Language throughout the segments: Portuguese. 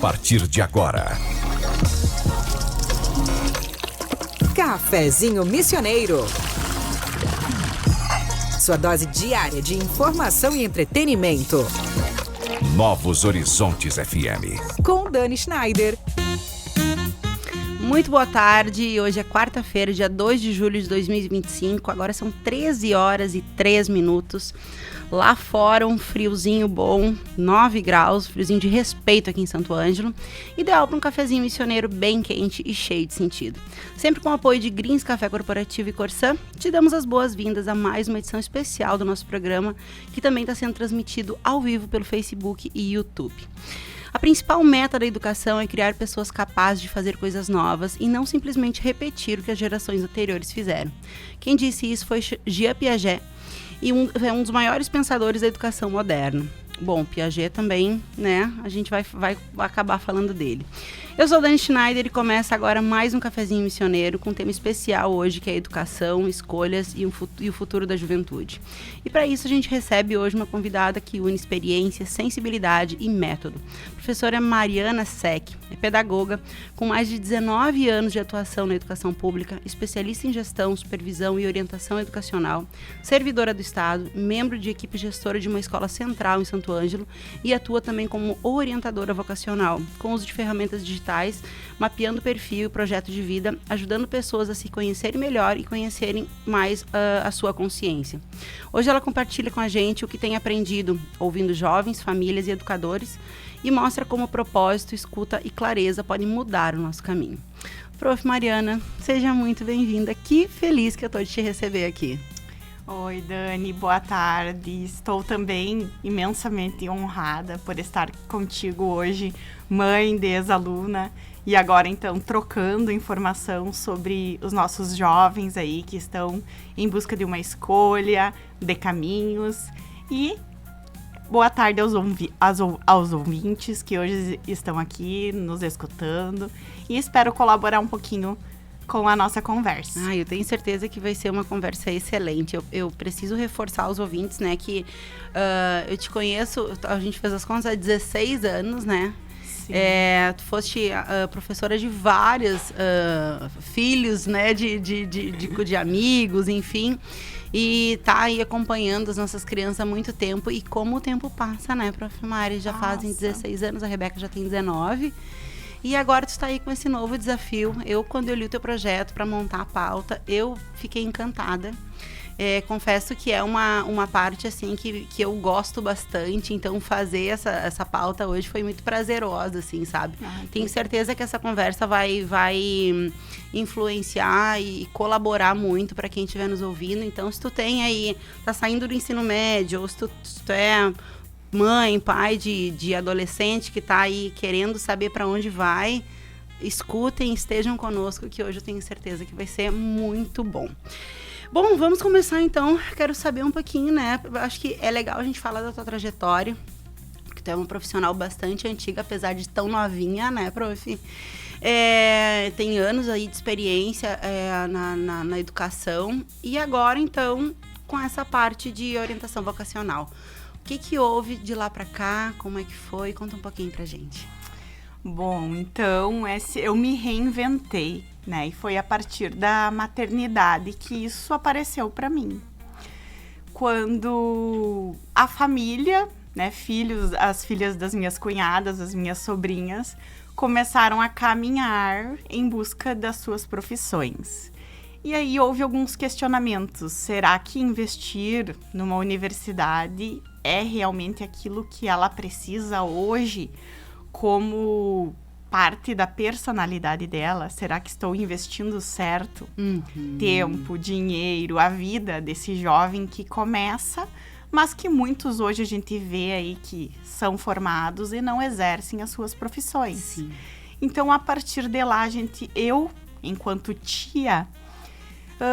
partir de agora. Cafezinho Missioneiro. Sua dose diária de informação e entretenimento. Novos Horizontes FM. Com Dani Schneider. Muito boa tarde, hoje é quarta-feira, dia 2 de julho de 2025, agora são 13 horas e 3 minutos. Lá fora um friozinho bom, 9 graus, friozinho de respeito aqui em Santo Ângelo, ideal para um cafezinho missioneiro bem quente e cheio de sentido. Sempre com o apoio de Greens Café Corporativo e Corsã, te damos as boas-vindas a mais uma edição especial do nosso programa, que também está sendo transmitido ao vivo pelo Facebook e YouTube. A principal meta da educação é criar pessoas capazes de fazer coisas novas e não simplesmente repetir o que as gerações anteriores fizeram. Quem disse isso foi Jean Piaget, e é um dos maiores pensadores da educação moderna. Bom, Piaget também, né? A gente vai acabar falando dele. Eu sou Dani Schneider e começa agora mais um cafezinho missioneiro com um tema especial hoje, que é educação, escolhas e o futuro da juventude. E para isso a gente recebe hoje uma convidada que une experiência, sensibilidade e método. A professora Mariana Seck é pedagoga com mais de 19 anos de atuação na educação pública, especialista em gestão, supervisão e orientação educacional, servidora do Estado, membro de equipe gestora de uma escola central em Santo Ângelo e atua também como orientadora vocacional, com uso de ferramentas digitais, mapeando o perfil e projeto de vida, ajudando pessoas a se conhecerem melhor e conhecerem mais a sua consciência. Hoje ela compartilha com a gente o que tem aprendido, ouvindo jovens, famílias e educadores, e mostra como o propósito, escuta e clareza podem mudar o nosso caminho. Prof. Mariana, seja muito bem-vinda. Que feliz que eu estou de te receber aqui. Oi, Dani, boa tarde. Estou também imensamente honrada por estar contigo hoje, mãe de ex-aluna, e agora então trocando informação sobre os nossos jovens aí que estão em busca de uma escolha, de caminhos. E boa tarde aos ouvintes que hoje estão aqui nos escutando, e espero colaborar um pouquinho com a nossa conversa. Eu tenho certeza que vai ser uma conversa excelente. Eu preciso reforçar aos ouvintes, né, que eu te conheço, a gente fez as contas há 16 anos, né? Sim. Tu foste professora de vários filhos, né, de amigos, enfim, e tá aí acompanhando as nossas crianças há muito tempo. E como o tempo passa, né, Prof. Mari? Já fazem 16 anos, a Rebeca já tem 19. E agora tu está aí com esse novo desafio. Quando eu li o teu projeto para montar a pauta, eu fiquei encantada. Confesso que é uma parte assim que eu gosto bastante, então fazer essa pauta hoje foi muito prazerosa, assim, sabe? Tenho certeza que essa conversa vai influenciar e colaborar muito para quem estiver nos ouvindo. Então, se tu tem aí, tá saindo do ensino médio, ou se tu é mãe, pai de adolescente que está aí querendo saber para onde vai, escutem, estejam conosco, que hoje eu tenho certeza que vai ser muito bom. Bom, vamos começar então. Quero saber um pouquinho, né? Acho que é legal a gente falar da tua trajetória, porque tu é uma profissional bastante antiga, apesar de tão novinha, né, prof? Tem anos aí de experiência na educação, e agora então com essa parte de orientação vocacional. O que houve de lá para cá? Como é que foi? Conta um pouquinho pra gente. Bom, então eu me reinventei, né? E foi a partir da maternidade que isso apareceu para mim. Quando a família, né, as filhas das minhas cunhadas, as minhas sobrinhas, começaram a caminhar em busca das suas profissões. E aí houve alguns questionamentos. Será que investir numa universidade é realmente aquilo que ela precisa hoje como parte da personalidade dela? Será que estou investindo certo? Tempo, dinheiro, a vida desse jovem que começa, mas que muitos hoje a gente vê aí que são formados e não exercem as suas profissões. Sim. Então, a partir de lá, eu, enquanto tia,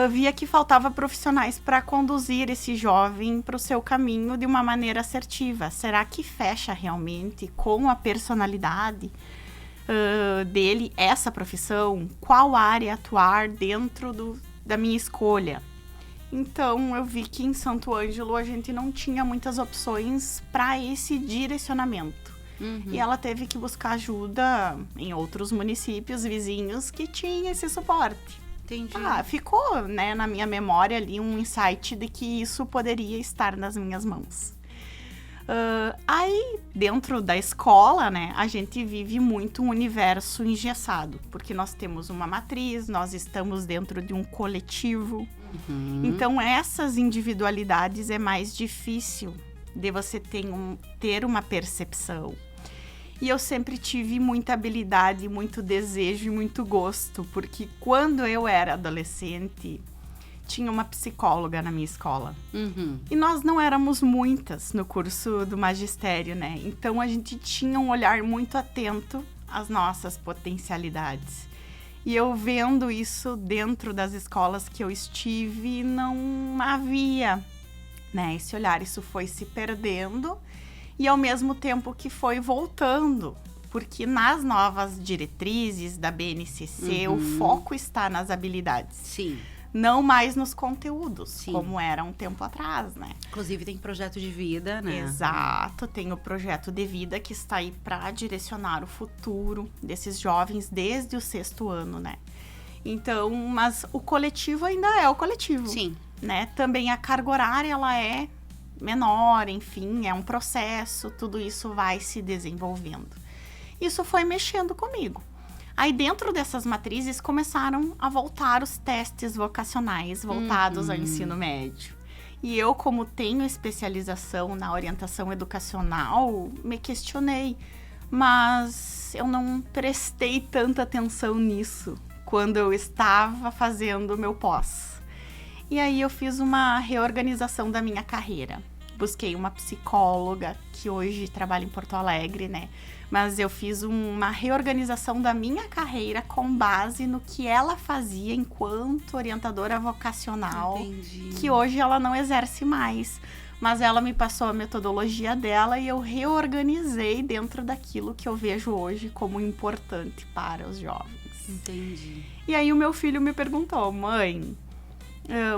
via que faltava profissionais para conduzir esse jovem para o seu caminho de uma maneira assertiva. Será que fecha realmente com a personalidade dele essa profissão? Qual área atuar dentro da minha escolha? Então, eu vi que em Santo Ângelo a gente não tinha muitas opções para esse direcionamento. E ela teve que buscar ajuda em outros municípios vizinhos que tinham esse suporte. Entendi. Ficou, né, na minha memória ali um insight de que isso poderia estar nas minhas mãos. Aí, dentro da escola, né, a gente vive muito um universo engessado, porque nós temos uma matriz, nós estamos dentro de um coletivo. Então, essas individualidades é mais difícil de você ter uma percepção. E eu sempre tive muita habilidade, muito desejo e muito gosto, porque quando eu era adolescente, tinha uma psicóloga na minha escola. E nós não éramos muitas no curso do magistério, né? Então, a gente tinha um olhar muito atento às nossas potencialidades. E eu vendo isso dentro das escolas que eu estive, não havia, né, esse olhar. Isso foi se perdendo e ao mesmo tempo que foi voltando. Porque nas novas diretrizes da BNCC, o foco está nas habilidades. Sim. Não mais nos conteúdos, Sim. como era um tempo atrás, né? Inclusive tem projeto de vida, né? Exato, tem o projeto de vida que está aí para direcionar o futuro desses jovens desde o 6º ano, né? Então, mas o coletivo ainda é o coletivo. Sim. Né? Também a carga horária, ela é menor, enfim, é um processo, tudo isso vai se desenvolvendo. Isso foi mexendo comigo. Aí, dentro dessas matrizes, começaram a voltar os testes vocacionais voltados ao ensino médio. E eu, como tenho especialização na orientação educacional, me questionei. Mas eu não prestei tanta atenção nisso quando eu estava fazendo o meu pós. E aí, eu fiz uma reorganização da minha carreira. Busquei uma psicóloga, que hoje trabalha em Porto Alegre, né? Mas eu fiz uma reorganização da minha carreira com base no que ela fazia enquanto orientadora vocacional. Entendi. Que hoje ela não exerce mais. Mas ela me passou a metodologia dela e eu reorganizei dentro daquilo que eu vejo hoje como importante para os jovens. Entendi. E aí o meu filho me perguntou: mãe,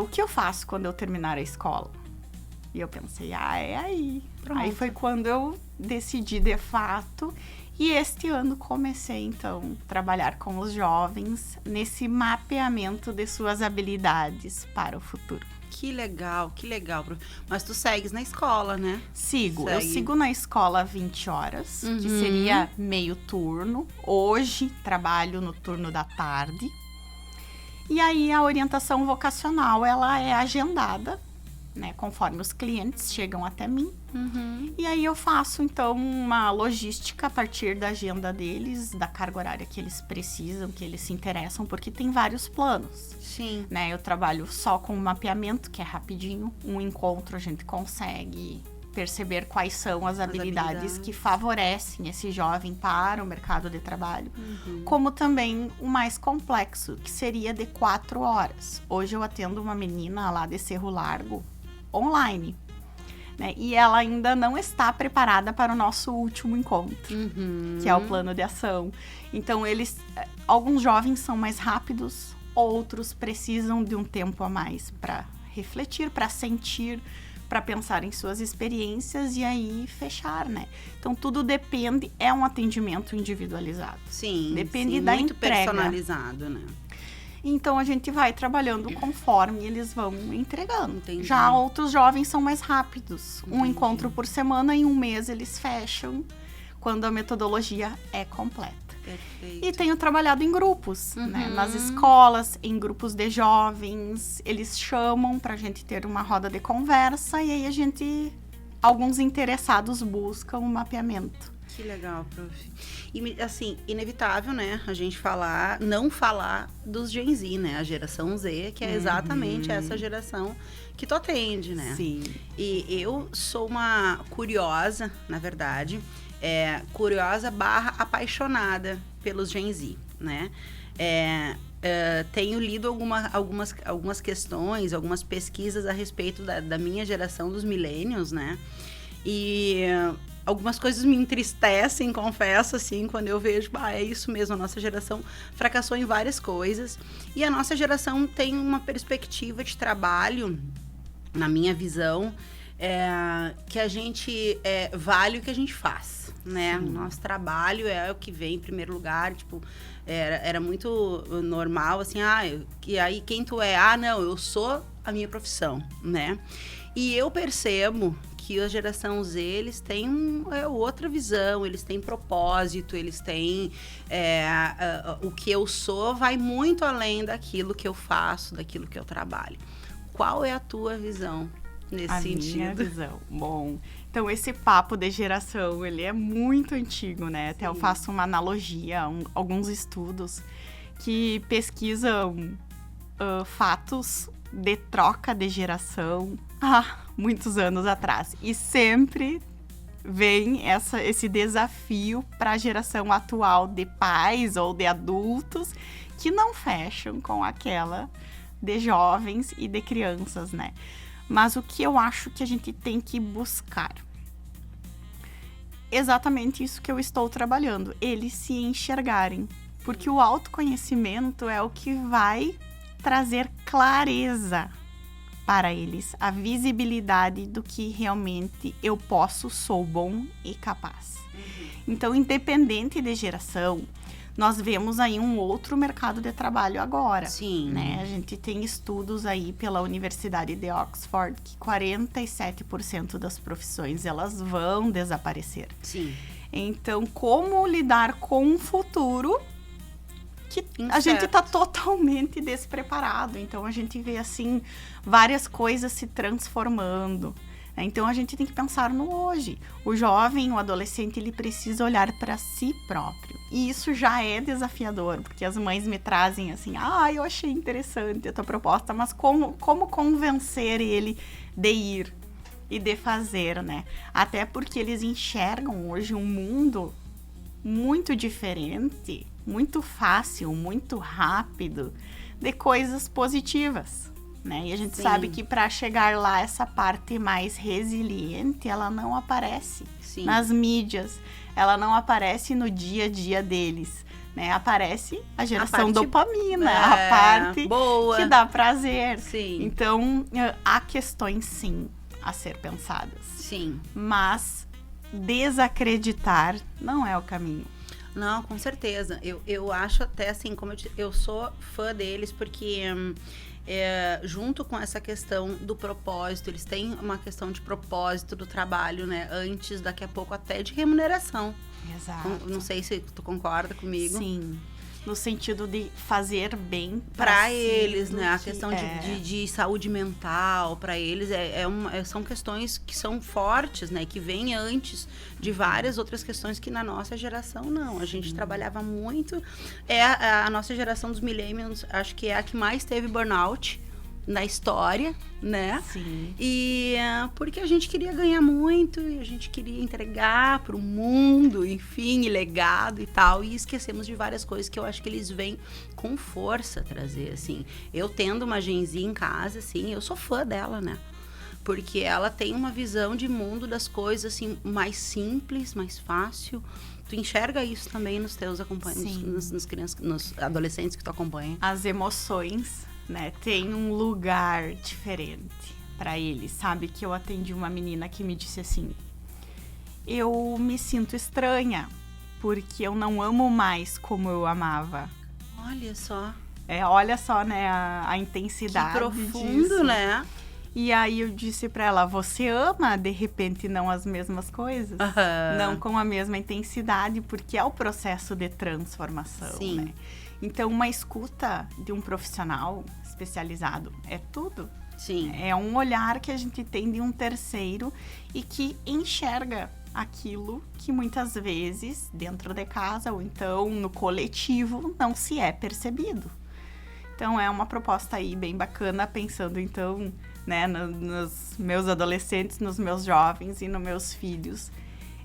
o que eu faço quando eu terminar a escola? E eu pensei, é aí. Pronto. Aí foi quando eu decidi de fato. E este ano comecei, então, a trabalhar com os jovens nesse mapeamento de suas habilidades para o futuro. Que legal, prof. Mas tu segues na escola, né? Sigo. Eu sigo na escola 20 horas, que seria meio turno. Hoje, trabalho no turno da tarde. E aí, a orientação vocacional, ela é agendada, né, conforme os clientes chegam até mim. E aí eu faço, então, uma logística a partir da agenda deles, da carga horária que eles precisam, que eles se interessam, porque tem vários planos. Sim. Né, eu trabalho só com o mapeamento, que é rapidinho. Um encontro a gente consegue perceber quais são as habilidades que favorecem esse jovem para o mercado de trabalho. Como também o mais complexo, que seria de 4 horas. Hoje eu atendo uma menina lá de Cerro Largo, online, né? E ela ainda não está preparada para o nosso último encontro, que é o plano de ação. Então, alguns jovens são mais rápidos, outros precisam de um tempo a mais para refletir, para sentir, para pensar em suas experiências e aí fechar, né? Então, tudo depende, é um atendimento individualizado. Sim, depende da muito entrega. Personalizado, né? Então, a gente vai trabalhando conforme eles vão entregando. Entendi. Já outros jovens são mais rápidos. Um Entendi. encontro por semana, em um mês eles fecham, quando a metodologia é completa. Perfeito. E tenho trabalhado em grupos, né? Nas escolas, em grupos de jovens. Eles chamam pra gente ter uma roda de conversa e aí alguns interessados buscam um mapeamento. Que legal, prof. E, assim, inevitável, né, a gente não falar dos Gen Z, né, a geração Z, que é exatamente essa geração que tu atende, né? Sim. E eu sou uma curiosa, na verdade, curiosa / apaixonada pelos Gen Z, né? Tenho lido algumas questões, algumas pesquisas a respeito da minha geração, dos millennials, né? E algumas coisas me entristecem, confesso, assim, quando eu vejo, é isso mesmo, a nossa geração fracassou em várias coisas. E a nossa geração tem uma perspectiva de trabalho, na minha visão, que a gente vale o que a gente faz, né? O nosso trabalho é o que vem em primeiro lugar, tipo, era muito normal, assim, e aí quem tu é? Não, eu sou a minha profissão, né? E eu percebo que a geração Z, eles têm outra visão, eles têm propósito, eles têm... o que eu sou vai muito além daquilo que eu faço, daquilo que eu trabalho. Qual é a tua visão nesse sentido? Minha visão. Bom, então esse papo de geração, ele é muito antigo, né? Até eu faço uma analogia, alguns estudos que pesquisam fatos de troca de geração há muitos anos atrás. E sempre vem esse desafio para a geração atual de pais ou de adultos que não fecham com aquela de jovens e de crianças, né? Mas o que eu acho que a gente tem que buscar? Exatamente isso que eu estou trabalhando. Eles se enxergarem. Porque o autoconhecimento é o que vai trazer clareza para eles. A visibilidade do que realmente eu posso, sou bom e capaz. Então, independente de geração, nós vemos aí um outro mercado de trabalho agora. Sim. Né? A gente tem estudos aí pela Universidade de Oxford que 47% das profissões, elas vão desaparecer. Sim. Então, como lidar com um futuro que a gente está totalmente despreparado? Então, a gente vê, assim, várias coisas se transformando. Então, a gente tem que pensar no hoje. O jovem, o adolescente, ele precisa olhar para si próprio. E isso já é desafiador, porque as mães me trazem assim, eu achei interessante a tua proposta, mas como convencer ele de ir e de fazer, né? Até porque eles enxergam hoje um mundo muito diferente, muito fácil, muito rápido, de coisas positivas. Né? E a gente sabe que para chegar lá, essa parte mais resiliente, ela não aparece nas mídias, ela não aparece no dia a dia deles, né? Aparece a geração dopamina, a parte boa, que dá prazer. Sim. Então, há questões, sim, a ser pensadas. Sim. Mas desacreditar não é o caminho. Não, com certeza. Eu acho até assim, como eu sou fã deles, porque... junto com essa questão do propósito, eles têm uma questão de propósito do trabalho, né? Antes, daqui a pouco, até de remuneração. Exato. Não sei se tu concorda comigo. Sim. No sentido de fazer bem para eles, né? A questão de saúde mental, para eles, são questões que são fortes, né? Que vêm antes de várias outras questões que na nossa geração, não. A gente trabalhava muito. A nossa geração dos millennials, acho que é a que mais teve burnout na história, né? Sim. E porque a gente queria ganhar muito, e a gente queria entregar para o mundo, enfim, e legado e tal, e esquecemos de várias coisas que eu acho que eles vêm com força trazer, assim. Eu tendo uma Genzinha em casa, assim, eu sou fã dela, né? Porque ela tem uma visão de mundo das coisas, assim, mais simples, mais fácil. Tu enxerga isso também nos teus acompanhantes, nos crianças, nos adolescentes que tu acompanha? As emoções, né, tem um lugar diferente para eles, sabe? Que eu atendi uma menina que me disse assim: eu me sinto estranha porque eu não amo mais como eu amava. Olha só. Olha só, né, a intensidade. Que profundo, disso. né? E aí eu disse para ela: você ama, de repente, não as mesmas coisas? Não com a mesma intensidade, porque é o processo de transformação, Sim. né? Então, uma escuta de um profissional especializado é tudo. Sim. É um olhar que a gente tem de um terceiro e que enxerga aquilo que muitas vezes, dentro de casa ou então no coletivo, não se é percebido. Então, é uma proposta aí bem bacana, pensando então, né, nos meus adolescentes, nos meus jovens e nos meus filhos.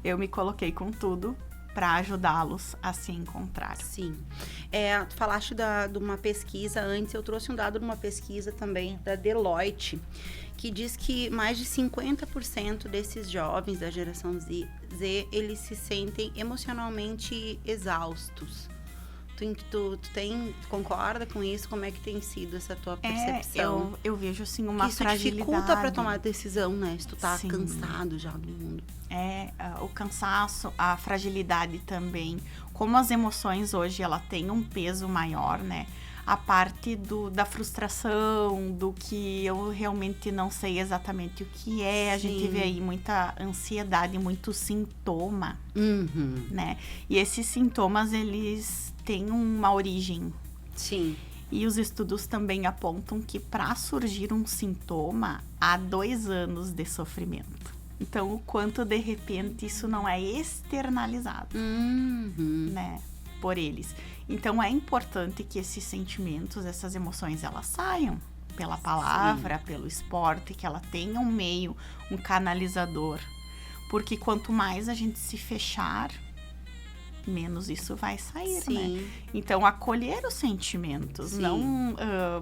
Eu me coloquei com tudo para ajudá-los a se encontrar. Sim. Tu falaste de uma pesquisa antes, eu trouxe um dado de uma pesquisa também da Deloitte, que diz que mais de 50% desses jovens da geração Z, eles se sentem emocionalmente exaustos. Tu Tu concorda com isso? Como é que tem sido essa tua percepção? Eu vejo, assim, uma isso fragilidade. dificulta pra tomar decisão, né? Se tu tá Sim. cansado já do mundo. O cansaço, a fragilidade também. Como as emoções hoje, ela tem um peso maior, né? A parte da frustração, do que eu realmente não sei exatamente o que é. A gente vê aí muita ansiedade, muito sintoma, né? E esses sintomas, eles têm uma origem. Sim. E os estudos também apontam que para surgir um sintoma, há 2 anos de sofrimento. Então, o quanto, de repente, isso não é externalizado, né, por eles. Então, é importante que esses sentimentos, essas emoções, elas saiam pela palavra, pelo esporte, que ela tenha um meio, um canalizador. Porque quanto mais a gente se fechar, menos isso vai sair, né? Então, acolher os sentimentos, não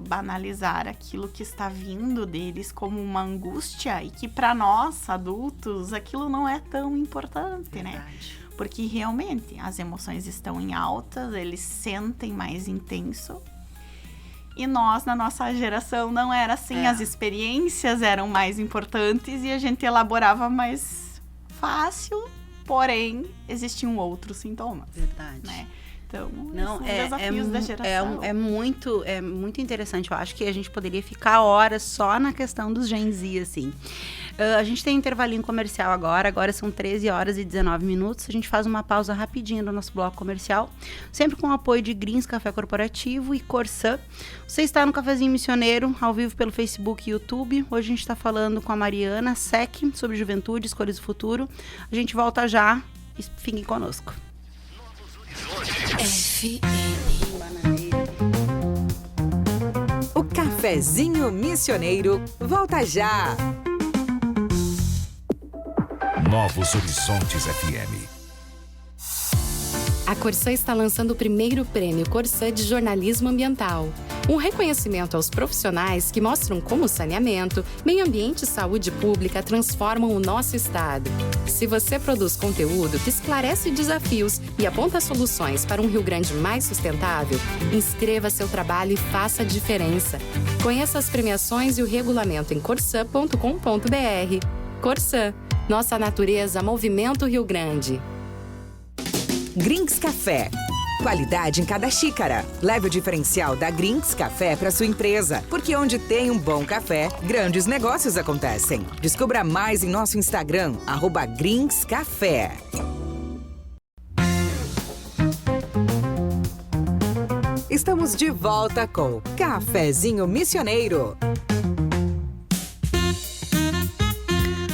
banalizar aquilo que está vindo deles como uma angústia e que para nós, adultos, aquilo não é tão importante, né? Porque realmente as emoções estão em alta, eles sentem mais intenso. E nós, na nossa geração, não era assim. As experiências eram mais importantes e a gente elaborava mais fácil, porém, existiam outros sintomas. Verdade. Né? Então, não, são desafios da geração. É muito interessante. Eu acho que a gente poderia ficar horas só na questão dos Gen Z, assim. A gente tem um intervalinho comercial agora são 13 horas e 19 minutos. A gente faz uma pausa rapidinho no nosso bloco comercial, sempre com o apoio de Greens Café Corporativo e Corsã. Você está no Cafezinho Missioneiro, ao vivo pelo Facebook e YouTube. Hoje a gente está falando com a Mariana Sec sobre juventude, escolhas do futuro. A gente volta já e fiquem conosco. O Cafezinho Missioneiro volta já. Novos Horizontes FM. A Corsã está lançando o primeiro prêmio Corsã de Jornalismo Ambiental. Um reconhecimento aos profissionais que mostram como o saneamento, meio ambiente e saúde pública transformam o nosso estado. Se você produz conteúdo que esclarece desafios e aponta soluções para um Rio Grande mais sustentável, inscreva seu trabalho e faça a diferença. Conheça as premiações e o regulamento em corsã.com.br. Corsã, nossa natureza, Movimento Rio Grande. Greens Café. Qualidade em cada xícara. Leve o diferencial da Greens Café para sua empresa, porque onde tem um bom café, grandes negócios acontecem. Descubra mais em nosso Instagram, @greenscafé. Estamos de volta com Cafezinho Missioneiro.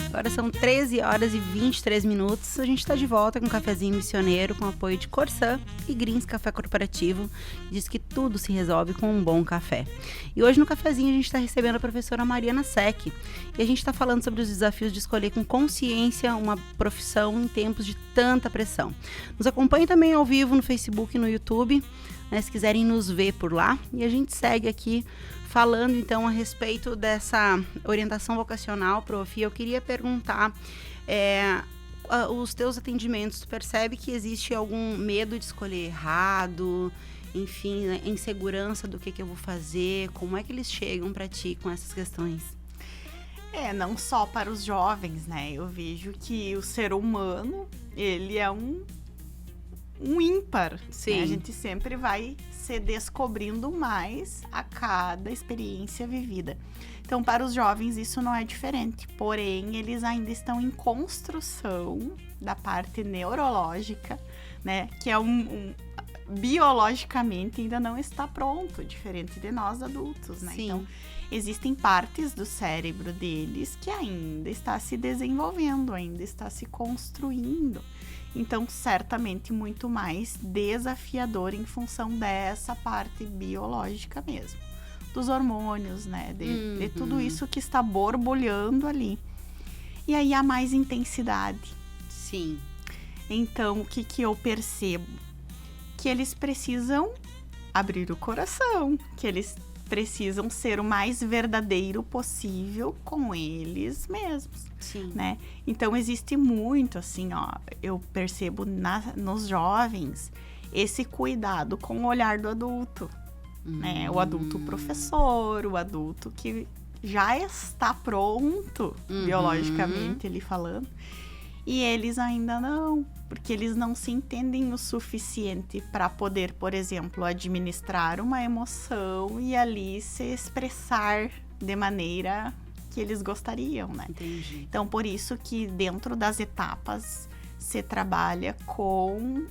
Agora são 13 horas e 23 minutos. A gente está de volta com o Cafezinho Missioneiro, com apoio de Corsã e Greens Café Corporativo. Diz que tudo se resolve com um bom café. E hoje no Cafezinho a gente está recebendo a professora Mariana Sec. E a gente está falando sobre os desafios de escolher com consciência uma profissão em tempos de tanta pressão. Nos acompanhe também ao vivo no Facebook e no YouTube, né, se quiserem nos ver por lá. E a gente segue aqui falando, então, a respeito dessa orientação vocacional, prof. Eu queria perguntar, os teus atendimentos, tu percebe que existe algum medo de escolher errado, enfim, né, insegurança do que eu vou fazer? Como é que eles chegam para ti com essas questões? Não só para os jovens, né? Eu vejo que o ser humano, ele é um ímpar. Sim. Né? A gente sempre vai se descobrindo mais a cada experiência vivida. Então, para os jovens, isso não é diferente. Porém, eles ainda estão em construção da parte neurológica, né? Que é biologicamente ainda não está pronto, diferente de nós adultos, né? Sim. Então, existem partes do cérebro deles que ainda está se desenvolvendo, ainda está se construindo. Então, certamente, muito mais desafiador em função dessa parte biológica mesmo. Dos hormônios, né? De tudo isso que está borbulhando ali. E aí, há mais intensidade. Sim. Então, o que eu percebo? Que eles precisam abrir o coração, que eles precisam ser o mais verdadeiro possível com eles mesmos. Sim. Né? Então, existe muito, assim, eu percebo nos jovens, esse cuidado com o olhar do adulto, né? O adulto professor, o adulto que já está pronto, biologicamente ele falando, e eles ainda não, porque eles não se entendem o suficiente para poder, por exemplo, administrar uma emoção e ali se expressar de maneira que eles gostariam, né? Entendi. Então, por isso que dentro das etapas se trabalha com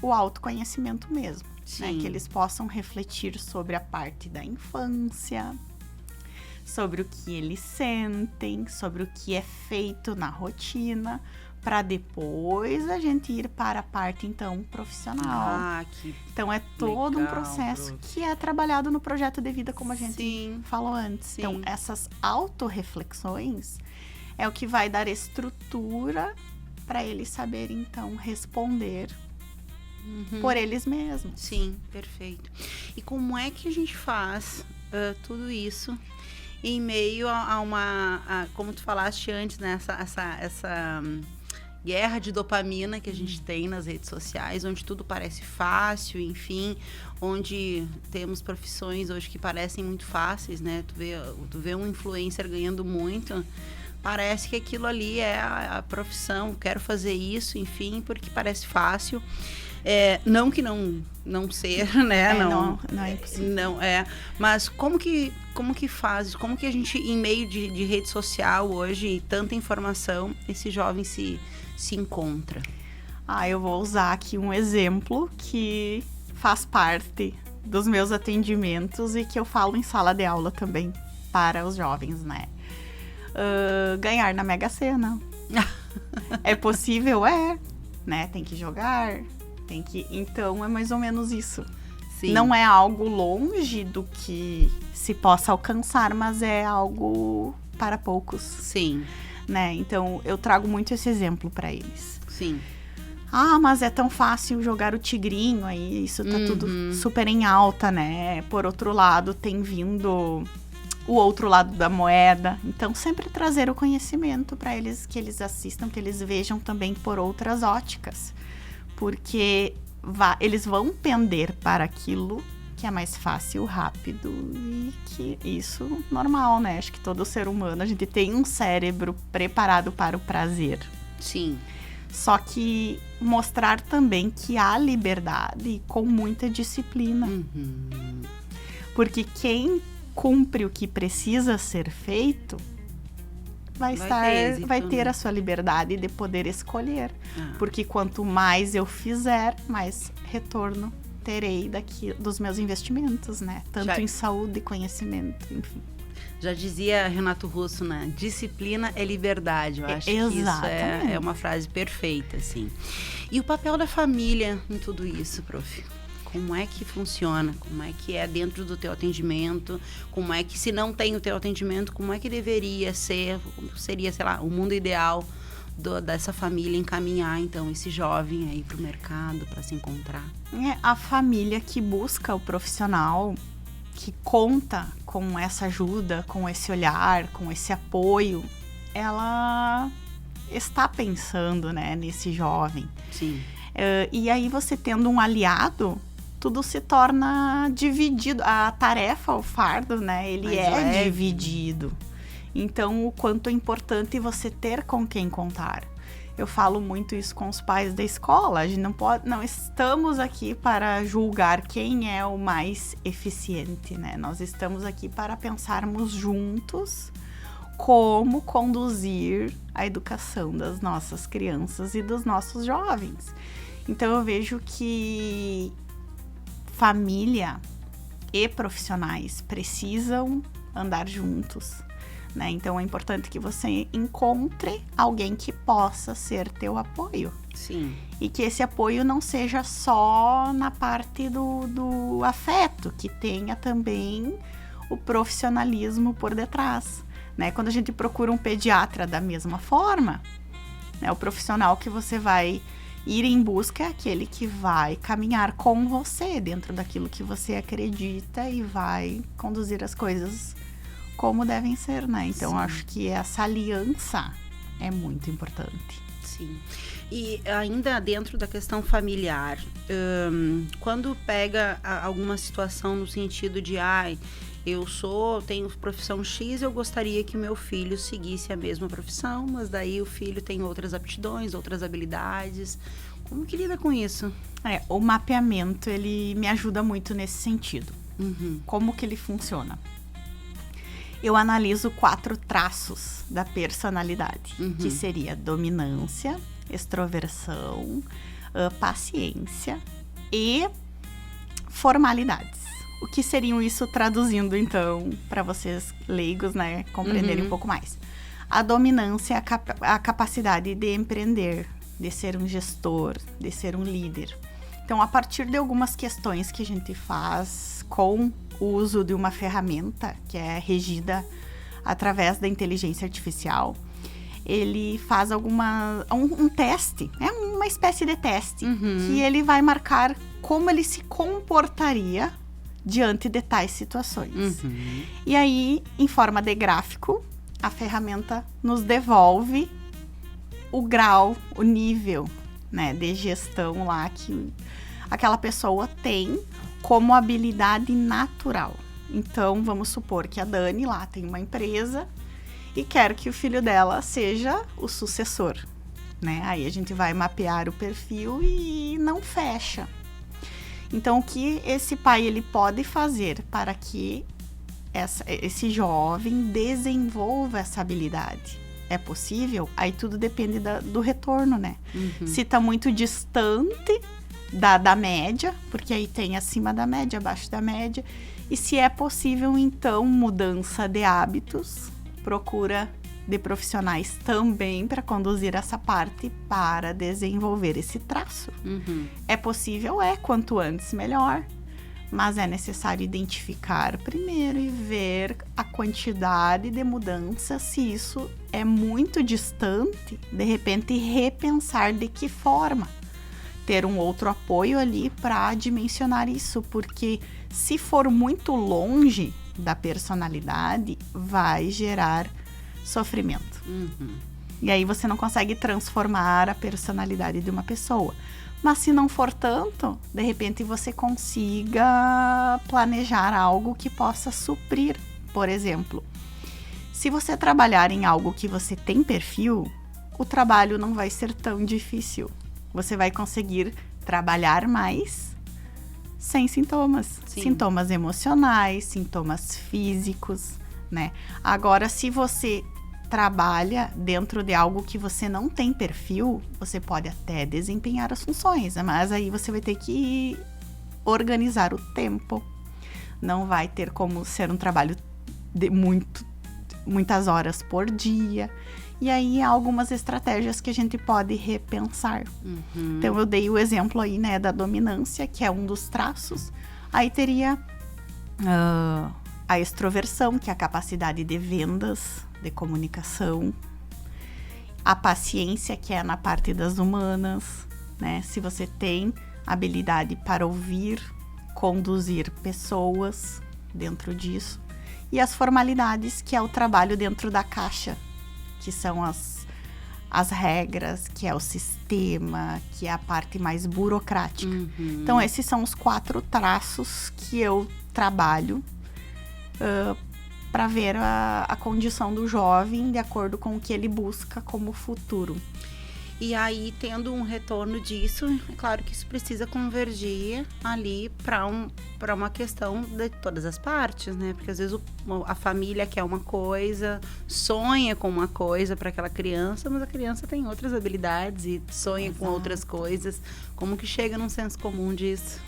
o autoconhecimento mesmo, né? Que eles possam refletir sobre a parte da infância, sobre o que eles sentem, sobre o que é feito na rotina, para depois a gente ir para a parte, então, profissional. Então, é todo um processo que é trabalhado no projeto de vida, como a gente falou antes. Então, essas autorreflexões é o que vai dar estrutura para eles saberem, então, responder por eles mesmos. Sim, perfeito. E como é que a gente faz tudo isso em meio a uma, como tu falaste antes, né, essa guerra de dopamina que a gente tem nas redes sociais, onde tudo parece fácil, enfim, onde temos profissões hoje que parecem muito fáceis, né? Tu vê um influencer ganhando muito, parece que aquilo ali é a profissão, quero fazer isso, enfim, porque parece fácil. Não que não ser, né? Não é impossível. Não é. Mas como que faz? Como que a gente, em meio de rede social hoje e tanta informação, esse jovem se encontra? Eu vou usar aqui um exemplo que faz parte dos meus atendimentos e que eu falo em sala de aula também para os jovens, né? Ganhar na Mega Sena. É possível? Né? Tem que jogar. Então, é mais ou menos isso. Sim. Não é algo longe do que se possa alcançar, mas é algo para poucos. Sim. Né? Então, eu trago muito esse exemplo para eles. Sim. Mas é tão fácil jogar o tigrinho aí, isso tá tudo super em alta, né? Por outro lado, tem vindo o outro lado da moeda. Então, sempre trazer o conhecimento para eles, que eles assistam, que eles vejam também por outras óticas. Porque eles vão pender para aquilo que é mais fácil, rápido e que isso normal, né? Acho que todo ser humano, a gente tem um cérebro preparado para o prazer. Sim. Só que mostrar também que há liberdade com muita disciplina. Porque quem cumpre o que precisa ser feito vai ter a sua liberdade de poder escolher. Porque quanto mais eu fizer, mais retorno terei dos meus investimentos, né? Tanto em saúde e conhecimento, enfim. Já dizia Renato Russo, né? Disciplina é liberdade. Eu acho que isso é uma frase perfeita, assim. E o papel da família em tudo isso, prof? Como é que funciona? Como é que é dentro do teu atendimento? Como é que, se não tem o teu atendimento, como é que deveria ser? Seria, sei lá, o mundo ideal dessa família encaminhar, então, esse jovem aí pro mercado, para se encontrar? A família que busca o profissional, que conta com essa ajuda, com esse olhar, com esse apoio, ela está pensando, né, nesse jovem. Sim. E aí você tendo um aliado, tudo se torna dividido. A tarefa, o fardo, né, ele é dividido. Então, o quanto é importante você ter com quem contar. Eu falo muito isso com os pais da escola. A gente não estamos aqui para julgar quem é o mais eficiente, né? Nós estamos aqui para pensarmos juntos como conduzir a educação das nossas crianças e dos nossos jovens. Então, eu vejo que família e profissionais precisam andar juntos, né? Então, é importante que você encontre alguém que possa ser teu apoio. Sim. E que esse apoio não seja só na parte do afeto, que tenha também o profissionalismo por detrás, né? Quando a gente procura um pediatra da mesma forma, né, o profissional que você vai ir em busca é aquele que vai caminhar com você dentro daquilo que você acredita e vai conduzir as coisas como devem ser, né? Então, eu acho que essa aliança é muito importante. Sim. E ainda dentro da questão familiar, quando pega alguma situação no sentido de, tenho profissão X, eu gostaria que meu filho seguisse a mesma profissão, mas daí o filho tem outras aptidões, outras habilidades. Como que lida com isso? O mapeamento, ele me ajuda muito nesse sentido. Uhum. Como que ele funciona? Eu analiso 4 traços da personalidade, que seria dominância, extroversão, paciência e formalidades. O que seriam isso traduzindo, então, para vocês leigos, né, compreenderem um pouco mais? A dominância é a capacidade de empreender, de ser um gestor, de ser um líder. Então, a partir de algumas questões que a gente faz com o uso de uma ferramenta que é regida através da inteligência artificial, ele faz um teste, uma espécie de teste, que ele vai marcar como ele se comportaria diante de tais situações. E aí, em forma de gráfico, a ferramenta nos devolve o grau, o nível, né, de gestão lá que aquela pessoa tem como habilidade natural. Então, vamos supor que a Dani lá tem uma empresa e quer que o filho dela seja o sucessor, né? Aí a gente vai mapear o perfil e não fecha. Então, o que esse pai ele pode fazer para que esse jovem desenvolva essa habilidade? É possível? Aí tudo depende do retorno, né? Se tá muito distante da média, porque aí tem acima da média, abaixo da média. E se é possível, então, mudança de hábitos, procura de profissionais também para conduzir essa parte para desenvolver esse traço. É possível? Quanto antes melhor. Mas é necessário identificar primeiro e ver a quantidade de mudanças, se isso é muito distante, de repente repensar de que forma. Ter um outro apoio ali para dimensionar isso, porque se for muito longe da personalidade, vai gerar sofrimento. E aí você não consegue transformar a personalidade de uma pessoa. Mas se não for tanto, de repente você consiga planejar algo que possa suprir. Por exemplo, se você trabalhar em algo que você tem perfil, o trabalho não vai ser tão difícil. Você vai conseguir trabalhar mais sem sintomas. Sim. Sintomas emocionais, sintomas físicos, né? Agora, se você trabalha dentro de algo que você não tem perfil, você pode até desempenhar as funções, mas aí você vai ter que organizar o tempo. Não vai ter como ser um trabalho de muitas horas por dia. E aí há algumas estratégias que a gente pode repensar. Então eu dei o exemplo aí, né, da dominância, que é um dos traços. Aí teria a extroversão, que é a capacidade de vendas, de comunicação. A paciência, que é na parte das humanas, né? Se você tem habilidade para ouvir, conduzir pessoas dentro disso. E as formalidades, que é o trabalho dentro da caixa, que são as regras, que é o sistema, que é a parte mais burocrática. Então, esses são os 4 traços que eu trabalho para ver a condição do jovem de acordo com o que ele busca como futuro. E aí, tendo um retorno disso, é claro que isso precisa convergir ali para uma questão de todas as partes, né? Porque às vezes a família quer uma coisa, sonha com uma coisa para aquela criança, mas a criança tem outras habilidades e sonha com outras coisas. Como que chega num senso comum disso?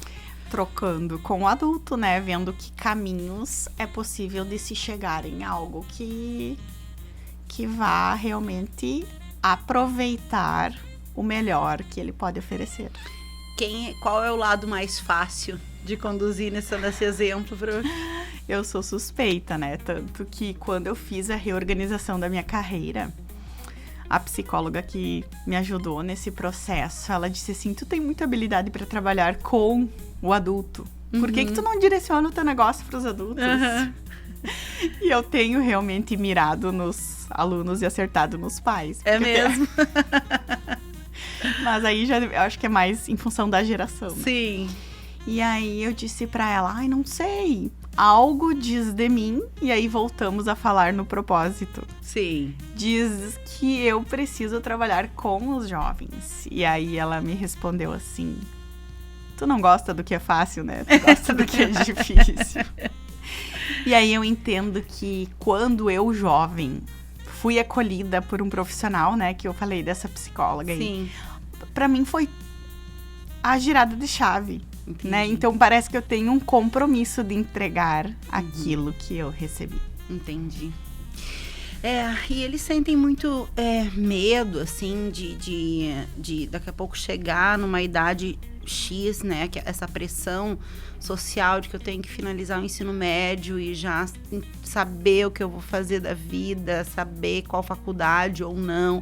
Trocando com o adulto, né? Vendo que caminhos é possível de se chegar em algo que vá realmente aproveitar o melhor que ele pode oferecer. Qual é o lado mais fácil de conduzir nesse exemplo? Eu sou suspeita, né? Tanto que quando eu fiz a reorganização da minha carreira, a psicóloga que me ajudou nesse processo, ela disse assim, tu tem muita habilidade para trabalhar com o adulto. Por que tu não direciona o teu negócio para os adultos? E eu tenho realmente mirado nos alunos e acertado nos pais. É mesmo? Mas aí eu acho que é mais em função da geração. Né? Sim. E aí eu disse pra ela, ai, não sei, algo diz de mim, e aí voltamos a falar no propósito. Sim. Diz que eu preciso trabalhar com os jovens. E aí ela me respondeu assim, tu não gosta do que é fácil, né? Tu gosta do que é difícil. E aí eu entendo que quando eu, jovem, fui acolhida por um profissional, né? Que eu falei dessa psicóloga aí. Sim. Pra mim foi a girada de chave. Entendi. Né? Então parece que eu tenho um compromisso de entregar aquilo que eu recebi. Entendi. E eles sentem muito medo, assim, de daqui a pouco chegar numa idade X, né? Que essa pressão social de que eu tenho que finalizar o ensino médio e já saber o que eu vou fazer da vida, saber qual faculdade ou não.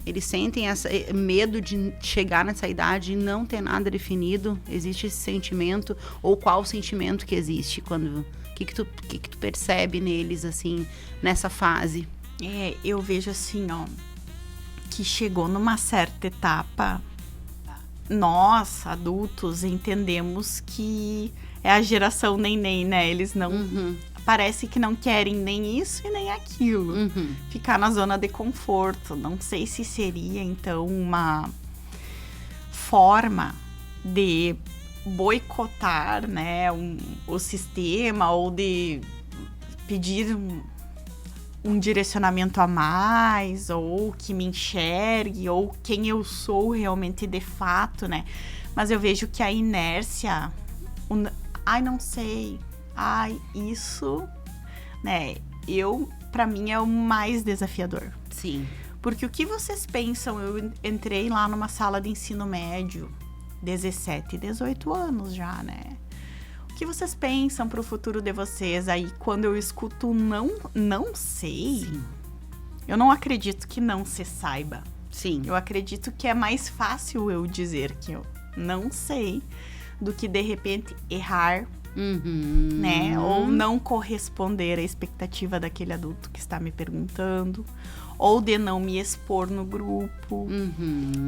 Eles sentem esse medo de chegar nessa idade e não ter nada definido. Existe esse sentimento? Ou qual o sentimento que existe? O que tu percebe neles, assim, nessa fase? Eu vejo assim, ó, que chegou numa certa etapa, nós, adultos, entendemos que é a geração neném, né? Eles não... Parece que não querem nem isso e nem aquilo. Ficar na zona de conforto. Não sei se seria, então, uma forma de boicotar, né, o sistema ou de pedir um direcionamento a mais, ou que me enxergue, ou quem eu sou realmente de fato, né? Mas eu vejo que a inércia... Ai, não sei... Ai, isso, né, pra mim é o mais desafiador. Sim. Porque o que vocês pensam, eu entrei lá numa sala de ensino médio, 17, 18 anos já, né? O que vocês pensam pro futuro de vocês? Aí, quando eu escuto não sei, sim, eu não acredito que não se saiba. Sim. Eu acredito que é mais fácil eu dizer que eu não sei do que, de repente, errar, né? Ou não corresponder à expectativa daquele adulto que está me perguntando, ou de não me expor no grupo.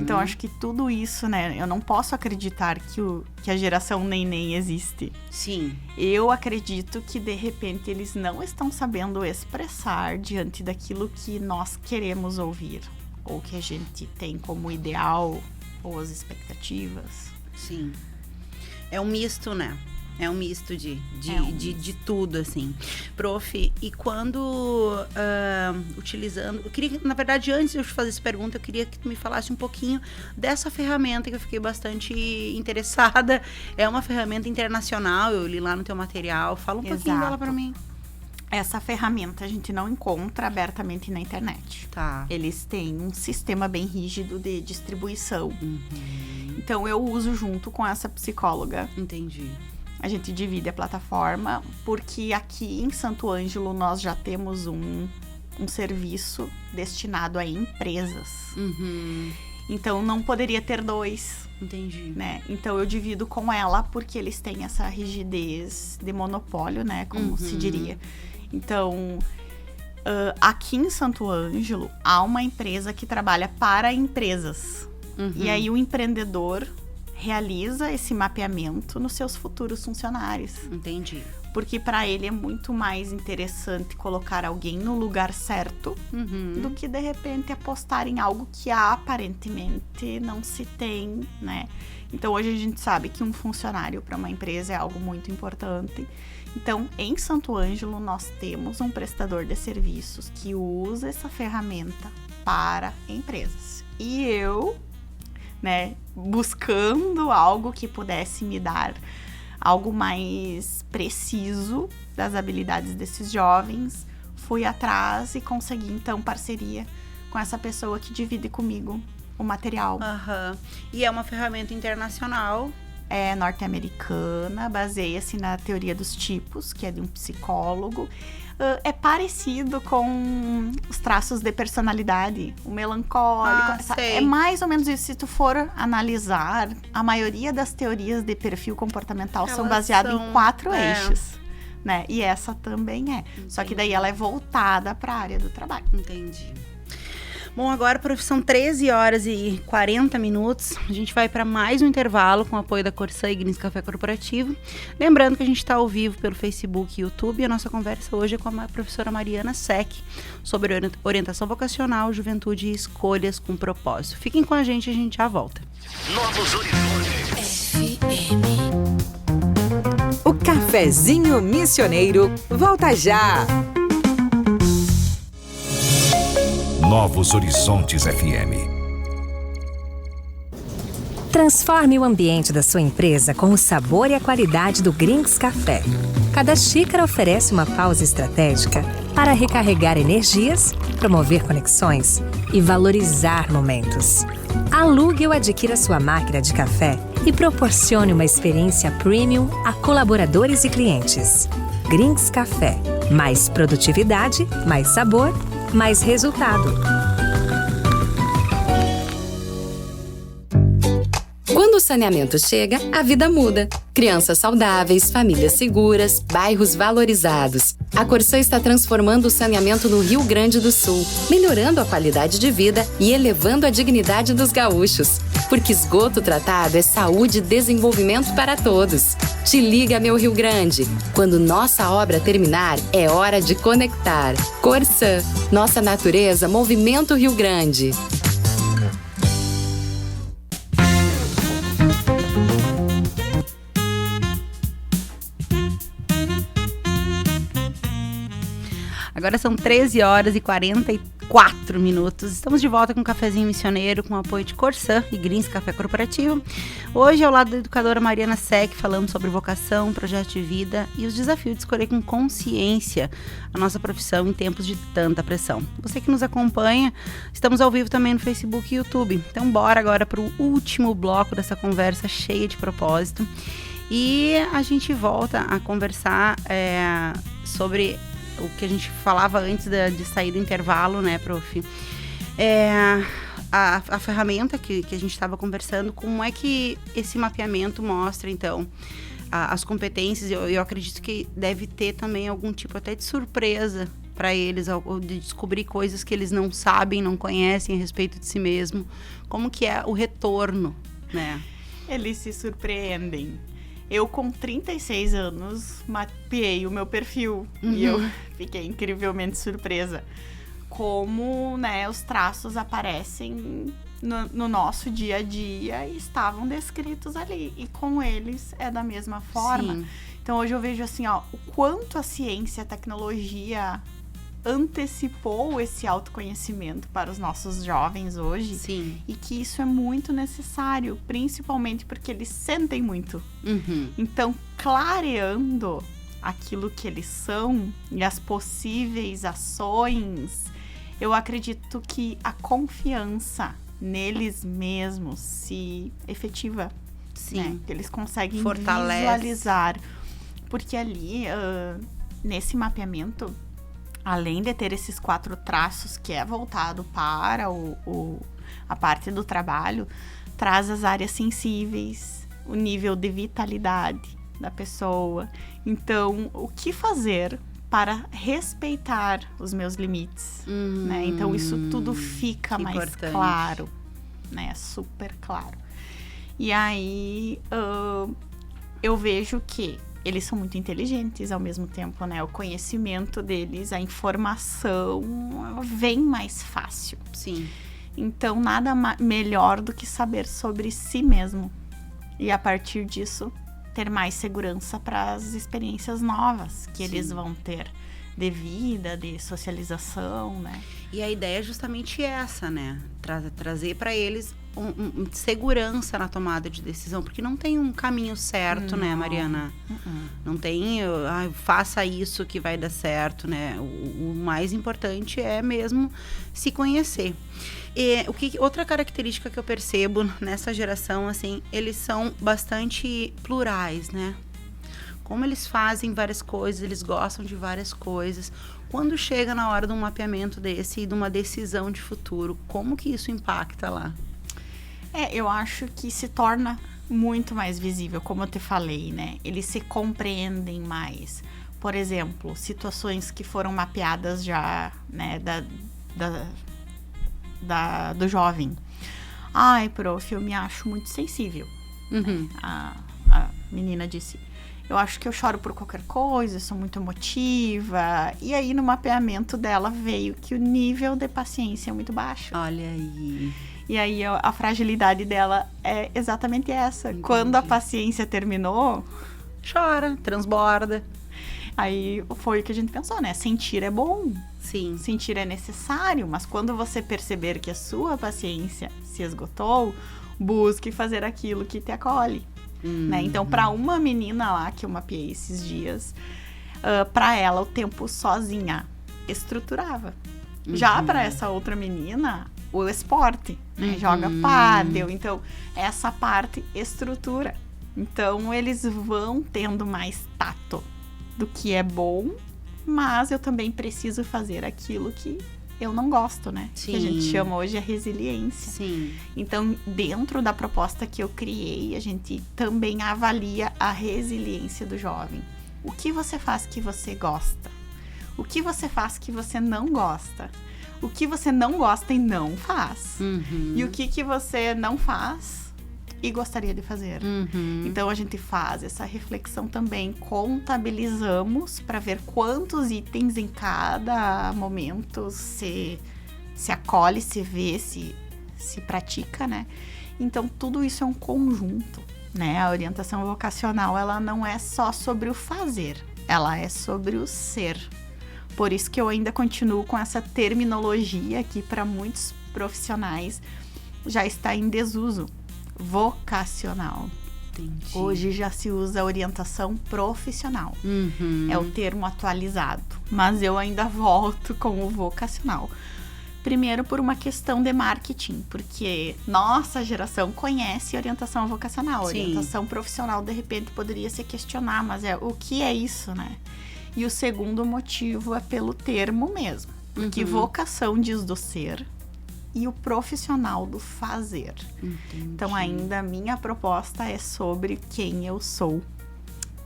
Então, acho que tudo isso, né? Eu não posso acreditar que a geração neném existe. Sim. Eu acredito que, de repente, eles não estão sabendo expressar diante daquilo que nós queremos ouvir, ou que a gente tem como ideal, ou as expectativas. Sim. É um misto, né? É um misto de tudo, assim. Prof, e quando utilizando... Eu queria, na verdade, antes de eu te fazer essa pergunta, eu queria que tu me falasse um pouquinho dessa ferramenta que eu fiquei bastante interessada. É uma ferramenta internacional, eu li lá no teu material. Fala um pouquinho dela pra mim. Essa ferramenta a gente não encontra abertamente na internet. Tá. Eles têm um sistema bem rígido de distribuição. Então, eu uso junto com essa psicóloga. Entendi. A gente divide a plataforma, porque aqui em Santo Ângelo nós já temos um serviço destinado a empresas. Então, não poderia ter dois. Entendi. Né? Então, eu divido com ela, porque eles têm essa rigidez de monopólio, né? Como se diria. Então, aqui em Santo Ângelo, há uma empresa que trabalha para empresas. E aí, o empreendedor realiza esse mapeamento nos seus futuros funcionários. Entendi. Porque para ele é muito mais interessante colocar alguém no lugar certo do que, de repente, apostar em algo que aparentemente não se tem, né? Então, hoje a gente sabe que um funcionário para uma empresa é algo muito importante. Então, em Santo Ângelo, nós temos um prestador de serviços que usa essa ferramenta para empresas. E eu, né, buscando algo que pudesse me dar algo mais preciso das habilidades desses jovens, fui atrás e consegui, então, parceria com essa pessoa que divide comigo o material. E é uma ferramenta internacional. É norte-americana, baseia-se na teoria dos tipos, que é de um psicólogo. É parecido com os traços de personalidade, o melancólico. É mais ou menos isso. Se tu for analisar, a maioria das teorias de perfil comportamental são baseadas em 4 eixos, né? E essa também é. Entendi. Só que daí ela é voltada para a área do trabalho. Entendi. Bom, agora são 13 horas e 40 minutos. A gente vai para mais um intervalo com o apoio da Corsã e Grins Café Corporativo. Lembrando que a gente está ao vivo pelo Facebook e YouTube. A nossa conversa hoje é com a professora Mariana Sec sobre orientação vocacional, juventude e escolhas com propósito. Fiquem com a gente já volta. Novos Horizontes. O Cafezinho Missioneiro volta já. Novos Horizontes FM. Transforme o ambiente da sua empresa com o sabor e a qualidade do Grins Café. Cada xícara oferece uma pausa estratégica para recarregar energias, promover conexões e valorizar momentos. Alugue ou adquira sua máquina de café e proporcione uma experiência premium a colaboradores e clientes. Grins Café. Mais produtividade, mais sabor, mais resultado. Quando o saneamento chega, a vida muda. Crianças saudáveis, famílias seguras, bairros valorizados. A Corsã está transformando o saneamento no Rio Grande do Sul, melhorando a qualidade de vida e elevando a dignidade dos gaúchos. Porque esgoto tratado é saúde e desenvolvimento para todos. Te liga, meu Rio Grande. Quando nossa obra terminar, é hora de conectar. Corsã, nossa natureza, movimento Rio Grande. Agora são 13 horas e 44 minutos. Estamos de volta com o Cafezinho Missioneiro, com o apoio de Corsã e Grins Café Corporativo. Hoje, ao lado da educadora Mariana Sec, falamos sobre vocação, projeto de vida e os desafios de escolher com consciência a nossa profissão em tempos de tanta pressão. Você que nos acompanha, estamos ao vivo também no Facebook e YouTube. Então, bora agora para o último bloco dessa conversa cheia de propósito. E a gente volta a conversar sobre o que a gente falava antes de sair do intervalo, né, prof? A ferramenta que a gente estava conversando, como é que esse mapeamento mostra, então, as competências. Eu acredito que deve ter também algum tipo até de surpresa para eles, ou de descobrir coisas que eles não sabem, não conhecem a respeito de si mesmo. Como que é o retorno, né? Eles se surpreendem. Eu, com 36 anos, mapeei o meu perfil e eu fiquei incrivelmente surpresa. Como, né, os traços aparecem no nosso dia a dia e estavam descritos ali. E com eles é da mesma forma. Sim. Então, hoje eu vejo assim, ó, o quanto a ciência e a tecnologia antecipou esse autoconhecimento para os nossos jovens hoje. Sim. E que isso é muito necessário, principalmente porque eles sentem muito. Então, clareando aquilo que eles são e as possíveis ações, eu acredito que a confiança neles mesmos se efetiva. Sim. Né? Que eles conseguem visualizar. Porque ali, nesse mapeamento, além de ter esses 4 traços que é voltado para a parte do trabalho, traz as áreas sensíveis, o nível de vitalidade da pessoa. Então, o que fazer para respeitar os meus limites? Né? Então, isso tudo fica mais importante. Claro, né? Super claro. E aí, eu vejo que eles são muito inteligentes ao mesmo tempo, né? O conhecimento deles, a informação vem mais fácil. Sim. Então, nada melhor do que saber sobre si mesmo. E, a partir disso, ter mais segurança para as experiências novas que eles vão ter de vida, de socialização, né? E a ideia é justamente essa, né? Trazer para eles segurança na tomada de decisão, porque não tem um caminho certo, né, Mariana? Não tem, faça isso que vai dar certo, né? O mais importante é mesmo se conhecer. E outra característica que eu percebo nessa geração, assim, eles são bastante plurais, né? Como eles fazem várias coisas, eles gostam de várias coisas. Quando chega na hora de um mapeamento desse e de uma decisão de futuro, como que isso impacta lá? Eu acho que se torna muito mais visível, como eu te falei, né? Eles se compreendem mais. Por do jovem. Ai, prof, eu me acho muito sensível. Uhum. A menina disse, eu acho que eu choro por qualquer coisa, sou muito emotiva. E aí, no mapeamento dela, veio que o nível de paciência é muito baixo. Olha aí. E aí, a fragilidade dela é exatamente essa. Entendi. Quando a paciência terminou, Chora, transborda. aí foi o que a gente pensou, né? Sentir é bom, Sim. sentir é necessário, mas quando você perceber que a sua paciência se esgotou, busque fazer aquilo que te acolhe. Né? Então, para uma menina lá que eu mapeei esses dias, para ela o tempo sozinha estruturava. Já para essa outra menina, o esporte, né? Joga pádel, então essa parte estrutura. Então, eles vão tendo mais tato do que é bom, mas eu também preciso fazer aquilo que eu não gosto, né? Sim. Que a gente chama hoje a resiliência. Sim. Então, dentro da proposta que eu criei, a gente também avalia a resiliência do jovem. O que você faz que você gosta? O que você faz que você não gosta? O que você não gosta e não faz? E o que você não faz e gostaria de fazer? Então, a gente faz essa reflexão também, contabilizamos para ver quantos itens em cada momento se acolhe, se vê, se pratica, né? Então, tudo isso é um conjunto, né? A orientação vocacional, ela não é só sobre o fazer, ela é sobre o ser. Por isso que eu ainda continuo com essa terminologia que para muitos profissionais já está em desuso. Vocacional. Entendi. Hoje já se usa orientação profissional. É o termo atualizado. Mas eu ainda volto com o vocacional. Primeiro por uma questão de marketing, porque nossa geração conhece orientação vocacional. Sim. Orientação profissional, de repente, poderia se questionar, mas o que é isso, né? E o segundo motivo é pelo termo mesmo. Porque vocação diz do ser e o profissional do fazer. Entendi. Então, ainda a minha proposta é sobre quem eu sou.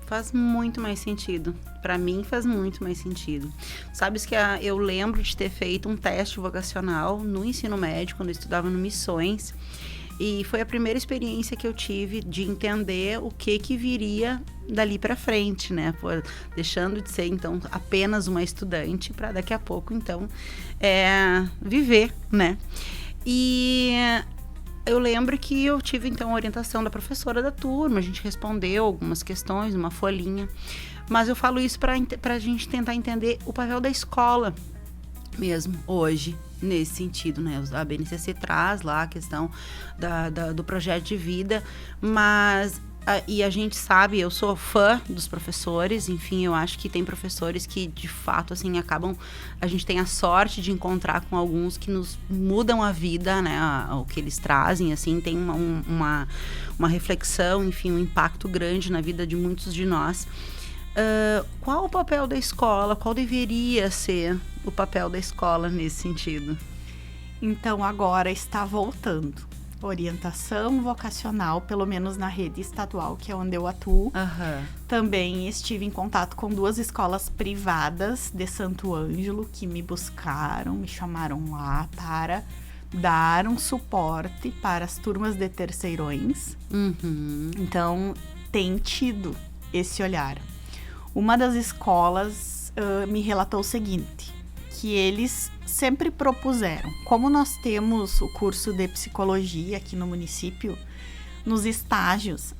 Faz muito mais sentido. Pra mim, faz muito mais sentido. Sabes que eu lembro de ter feito um teste vocacional no ensino médio, quando eu estudava no Missões. E foi a primeira experiência que eu tive de entender o que viria dali pra frente, né? Deixando de ser, então, apenas uma estudante para daqui a pouco, então, viver, né? E eu lembro que eu tive, então, a orientação da professora da turma, a gente respondeu algumas questões, uma folhinha. Mas eu falo isso pra gente tentar entender o papel da escola mesmo, hoje, nesse sentido, né? A BNCC traz lá a questão do projeto de vida, mas e a gente sabe, eu sou fã dos professores, enfim, eu acho que tem professores que, de fato, assim, a gente tem a sorte de encontrar com alguns que nos mudam a vida, né, o que eles trazem, assim, tem uma reflexão, enfim, um impacto grande na vida de muitos de nós. Qual o papel da escola? Qual deveria ser o papel da escola nesse sentido? Então, agora está voltando. Orientação vocacional, pelo menos na rede estadual, que é onde eu atuo. Também estive em contato com 2 escolas privadas de Santo Ângelo que me buscaram, me chamaram lá para dar um suporte para as turmas de terceirões. Então, tem tido esse olhar. Uma das escolas me relatou o seguinte, que eles sempre propuseram, como nós temos o curso de psicologia aqui no município, nos estágios,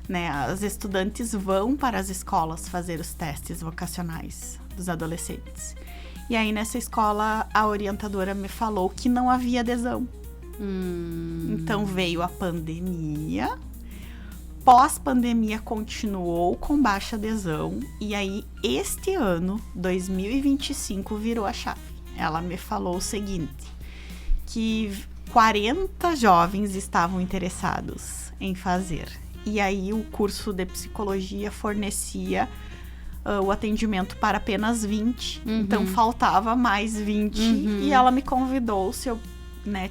né, as estudantes vão para as escolas fazer os testes vocacionais dos adolescentes. E aí nessa escola a orientadora me falou que não havia adesão. Então veio a pandemia, pós-pandemia continuou com baixa adesão e aí este ano, 2025, virou a chave. Ela me falou o seguinte, que 40 jovens estavam interessados em fazer. E aí o curso de psicologia fornecia o atendimento para apenas 20. Então faltava mais 20 e ela me convidou se eu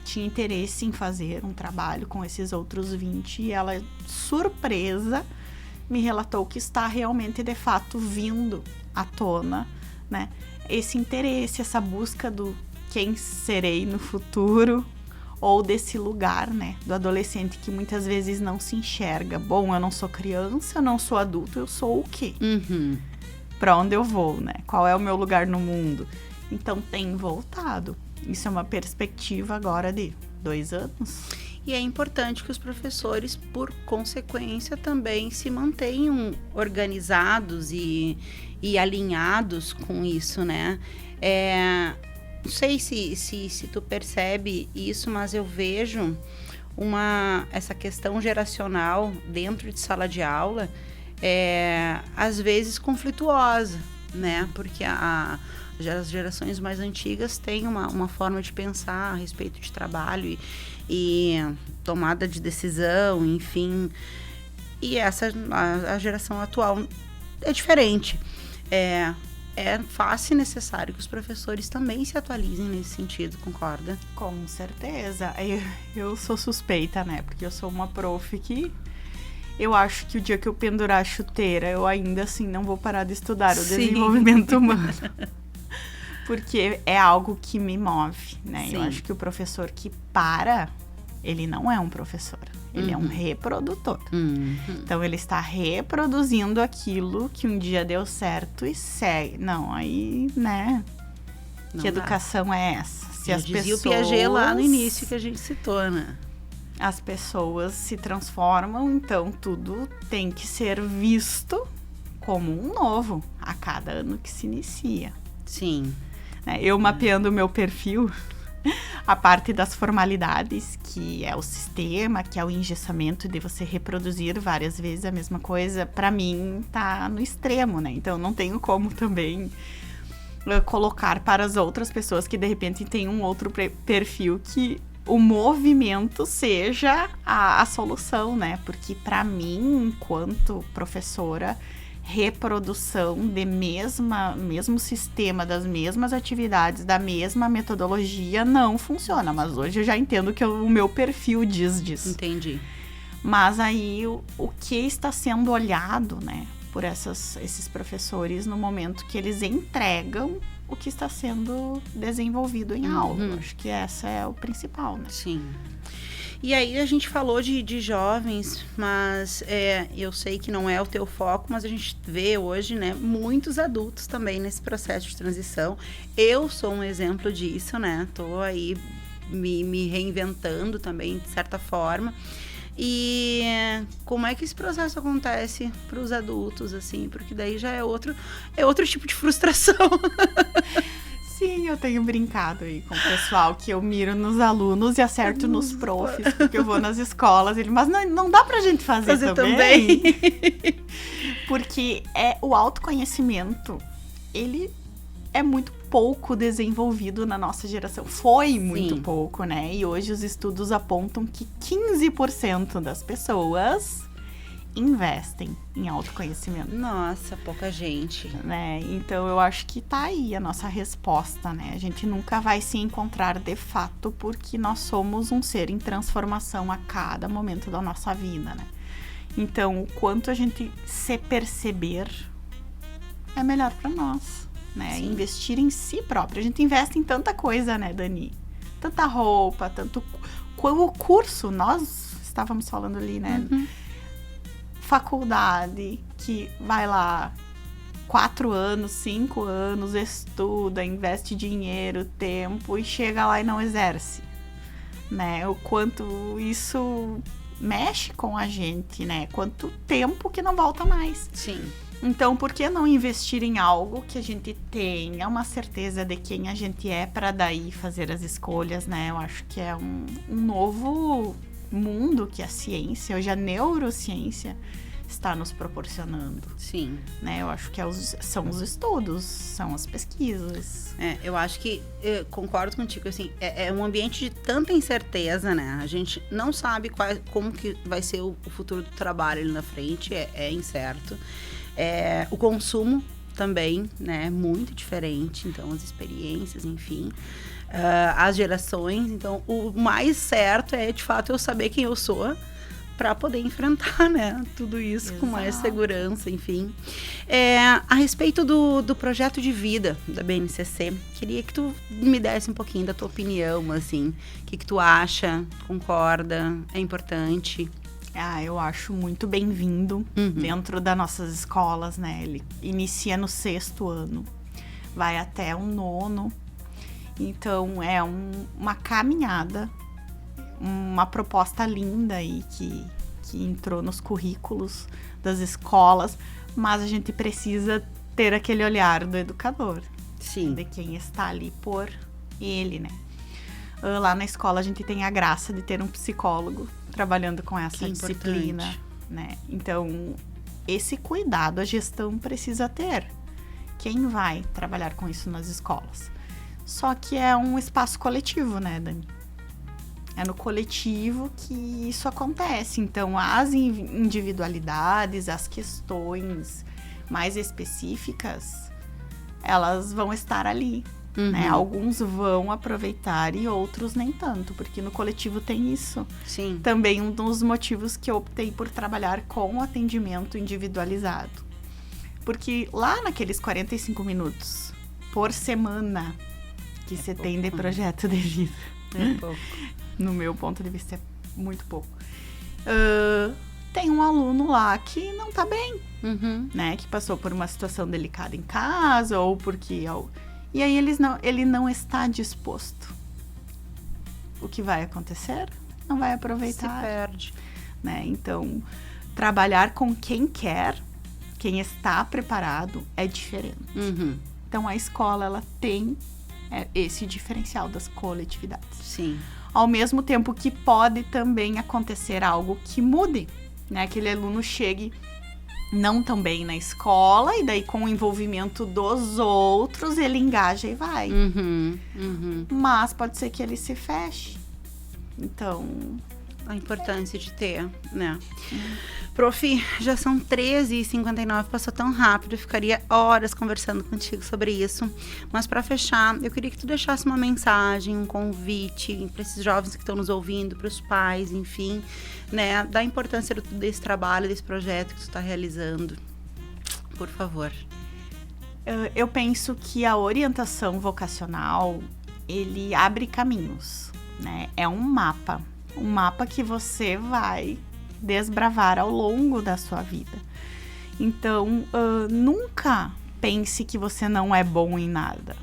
tinha interesse em fazer um trabalho com esses outros 20. E ela, surpresa, me relatou que está realmente, de fato, vindo à tona, né? Esse interesse, essa busca do quem serei no futuro, ou desse lugar, né, do adolescente que muitas vezes não se enxerga. Bom, eu não sou criança, eu não sou adulto, eu sou o quê? Pra onde eu vou, né? Qual é o meu lugar no mundo? Então tem voltado. Isso é uma perspectiva agora de 2 anos. E é importante que os professores, por consequência, também se mantenham organizados e alinhados com isso, né? Não sei se tu percebe isso, mas eu vejo essa questão geracional dentro de sala de aula, às vezes conflituosa, né? Porque as gerações mais antigas têm uma forma de pensar a respeito de trabalho e tomada de decisão, enfim. E a geração atual é diferente. É fácil e necessário que os professores também se atualizem nesse sentido, concorda? Com certeza. Eu sou suspeita, né? Porque eu sou uma prof que eu acho que o dia que eu pendurar a chuteira, eu ainda assim não vou parar de estudar o desenvolvimento humano. Porque é algo que me move, né? Sim. Eu acho que o professor que para, ele não é um professor. Ele é um reprodutor. Então, ele está reproduzindo aquilo que um dia deu certo e segue. Não, aí, né? Que educação é essa? Se as pessoas... o Piaget lá no início que a gente citou, né? As pessoas se transformam, então tudo tem que ser visto como um novo a cada ano que se inicia. Sim. Eu mapeando o meu perfil... A parte das formalidades, que é o sistema, que é o engessamento de você reproduzir várias vezes a mesma coisa, para mim tá no extremo, né? Então não tenho como também colocar para as outras pessoas que de repente têm um outro perfil que o movimento seja a solução, né? Porque para mim, enquanto professora, reprodução de mesmo sistema, das mesmas atividades, da mesma metodologia não funciona. Mas hoje eu já entendo que o meu perfil diz disso. Entendi. Mas aí o que está sendo olhado, né, por esses professores no momento que eles entregam o que está sendo desenvolvido em aula. Acho que essa é o principal, né? Sim. E aí a gente falou de jovens, mas eu sei que não é o teu foco, mas a gente vê hoje, né, muitos adultos também nesse processo de transição. Eu sou um exemplo disso, né? Tô aí me reinventando também, de certa forma. E como é que esse processo acontece para os adultos, assim? Porque daí já é outro tipo de frustração. Sim, eu tenho brincado aí com o pessoal que eu miro nos alunos e acerto nos profs, porque eu vou nas escolas, mas não dá pra gente fazer também. Porque o autoconhecimento, ele é muito pouco desenvolvido na nossa geração. Foi muito pouco, né? E hoje os estudos apontam que 15% das pessoas investem em autoconhecimento. Nossa, pouca gente. Né? Então, eu acho que tá aí a nossa resposta, né? A gente nunca vai se encontrar de fato, porque nós somos um ser em transformação a cada momento da nossa vida, né? Então, o quanto a gente se perceber é melhor para nós, né? Sim. Investir em si próprio. A gente investe em tanta coisa, né, Dani? Tanta roupa, tanto... O curso, nós estávamos falando ali, né? Faculdade, que vai lá 4 anos, 5 anos, estuda, investe dinheiro, tempo e chega lá e não exerce, né? O quanto isso mexe com a gente, né? Quanto tempo que não volta mais. Sim. Então, por que não investir em algo que a gente tenha uma certeza de quem a gente é para daí fazer as escolhas, né? Eu acho que é um novo mundo que a ciência, hoje a neurociência, está nos proporcionando. Sim. Né? Eu acho que são os estudos, são as pesquisas. Eu acho que, concordo contigo, assim, é um ambiente de tanta incerteza, né? A gente não sabe como que vai ser o futuro do trabalho ali na frente, é incerto. O consumo também, né? É muito diferente, então as experiências, enfim. As gerações, então o mais certo é, de fato, eu saber quem eu sou, para poder enfrentar, né, tudo isso. Exato. Com mais segurança, enfim. A respeito do projeto de vida da BNCC, queria que tu me desse um pouquinho da tua opinião, assim, o que tu acha, concorda, é importante? Eu acho muito bem-vindo dentro das nossas escolas, né? Ele inicia no 6º ano, vai até o 9º. Então, é uma caminhada, uma proposta linda aí que entrou nos currículos das escolas, mas a gente precisa ter aquele olhar do educador. Sim. De quem está ali por ele, né? Lá na escola a gente tem a graça de ter um psicólogo trabalhando com essa disciplina, né? Então, esse cuidado a gestão precisa ter. Quem vai trabalhar com isso nas escolas? Só que é um espaço coletivo, né, Dani? É no coletivo que isso acontece. Então, as individualidades, as questões mais específicas, elas vão estar ali. Né? Alguns vão aproveitar e outros nem tanto, porque no coletivo tem isso. Sim. Também um dos motivos que eu optei por trabalhar com atendimento individualizado. Porque lá naqueles 45 minutos por semana que você tem de projeto de vida, é pouco. No meu ponto de vista é muito pouco. Tem um aluno lá que não tá bem, né? Que passou por uma situação delicada em casa ou porque... E aí ele não está disposto. O que vai acontecer? Não vai aproveitar. Se perde. Né? Então, trabalhar com quem quer, quem está preparado, é diferente. Então, a escola, ela tem esse diferencial das coletividades. Sim. Ao mesmo tempo que pode também acontecer algo que mude, né? Aquele aluno chegue não tão bem na escola, e daí com o envolvimento dos outros, ele engaja e vai. Mas pode ser que ele se feche. Então... a importância de ter, né? Prof, já são 13h59, passou tão rápido, eu ficaria horas conversando contigo sobre isso. Mas para fechar, eu queria que tu deixasse uma mensagem, um convite para esses jovens que estão nos ouvindo, para os pais, enfim, né? Da importância desse trabalho, desse projeto que tu está realizando. Por favor. Eu penso que a orientação vocacional, ele abre caminhos, né? É um mapa que você vai desbravar ao longo da sua vida. Então, nunca pense que você não é bom em nada,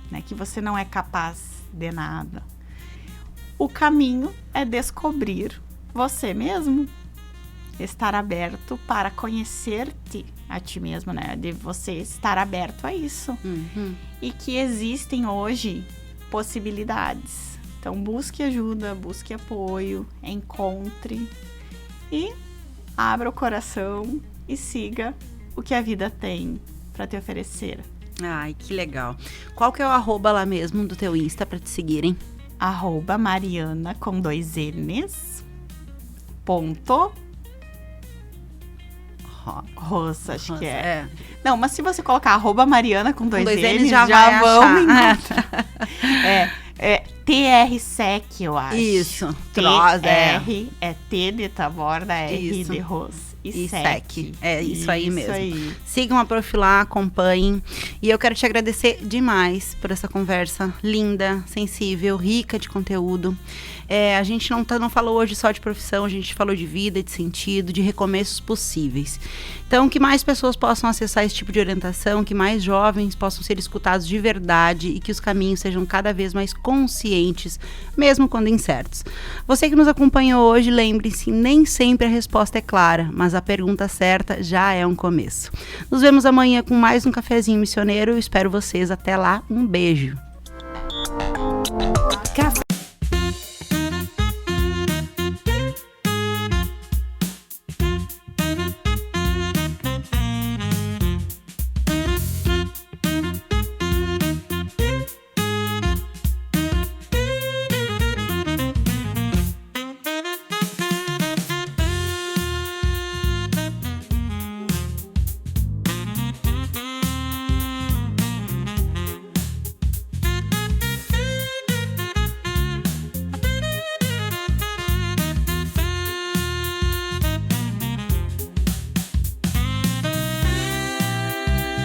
né? Que você não é capaz de nada. O caminho é descobrir você mesmo, estar aberto para conhecer-te a ti mesmo, né? De você estar aberto a isso. E que existem hoje possibilidades. Então, busque ajuda, busque apoio, encontre e abra o coração e siga o que a vida tem para te oferecer. Ai, que legal. Qual que é o @ lá mesmo do teu Insta para te seguirem? @Mariana com 2 N's. Roça, acho que é. Não, mas se você colocar @Mariana com 2 N's, já vão me encontrar. TRSEC, eu acho. Isso. TR é T de taborda, R de roça. E SEC. É isso aí mesmo. Aí. Sigam a Prof lá, acompanhem. E eu quero te agradecer demais por essa conversa linda, sensível, rica de conteúdo. A gente não falou hoje só de profissão, a gente falou de vida, de sentido, de recomeços possíveis. Então, que mais pessoas possam acessar esse tipo de orientação, que mais jovens possam ser escutados de verdade e que os caminhos sejam cada vez mais conscientes, mesmo quando incertos. Você que nos acompanhou hoje, lembre-se, nem sempre a resposta é clara, mas a pergunta certa já é um começo. Nos vemos amanhã com mais um cafezinho missioneiro. Eu espero vocês. Até lá, um beijo.